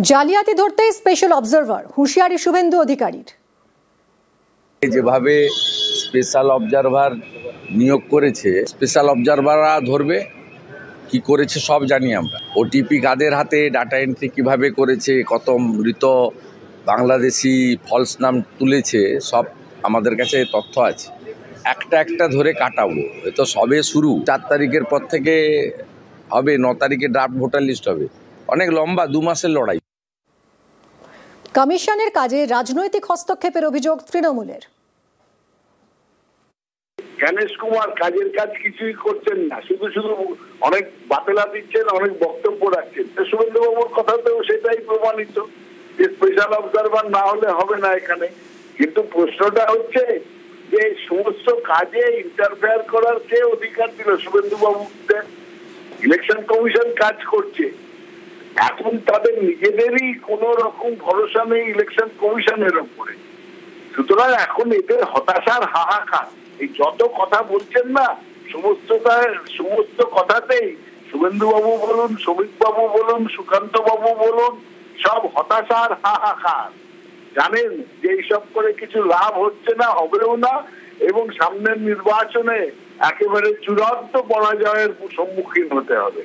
জালিয়াতি ধরতে special observer, হুঁশিয়ারি শুভেন্দু অধিকারীর। যেভাবে স্পেশাল অবজারভার নিয়োগ করেছে, স্পেশাল অবজারভাররা ধরবে কি করেছে সব জানি আমরা। ওটিপি কাদের হাতে, ডাটা এন্ট্রি কিভাবে করেছে, কত মৃত বাংলাদেশি ফলস নাম তুলেছে, সব আমাদের কাছে তথ্য আছে। একটা একটা ধরে কাটাবো। এ তো সবে শুরু। 4 তারিখের পর থেকে হবে, 9 তারিখে ড্রাফট ভোটার লিস্ট হবে। অনেক লম্বা 2 মাসের লড়াই। কমিশনের কাজে রাজনৈতিক হস্তক্ষেপের অভিযোগ তৃণমূলের। গণেশ কুমার কাজের কাজ কিছুই করছেন না, শুধু শুধু অনেক বাতেলা দিচ্ছেন, অনেক বক্তব্য রাখছেন। শুভেন্দু বাবুর কথাতেও সেটাই প্রমাণিত যে স্পেশাল অবজারভার না হলে হবে না এখানে। কিন্তু প্রশ্নটা হচ্ছে যে সমস্ত কাজে ইন্টারফেয়ার করার কে অধিকার দিল শুভেন্দু বাবুদের? ইলেকশন কমিশন কাজ করছে, এখন তাদের নিজেদেরই কোন রকম ভরসা নেই ইলেকশন কমিশনের উপরে। সুতরাং এখন এদের হতাশার হাহাকার। এই যত কথা বলছেন না, সমস্ত কথাতেই শুভেন্দু বাবু বলুন, শ্রমিক বাবু বলুন, সুকান্ত বাবু বলুন, সব হতাশার হাহাকার। জানেন যে এইসব করে কিছু লাভ হচ্ছে না, হবেও না, এবং সামনের নির্বাচনে একেবারে চূড়ান্ত পরাজয়ের সম্মুখীন হতে হবে।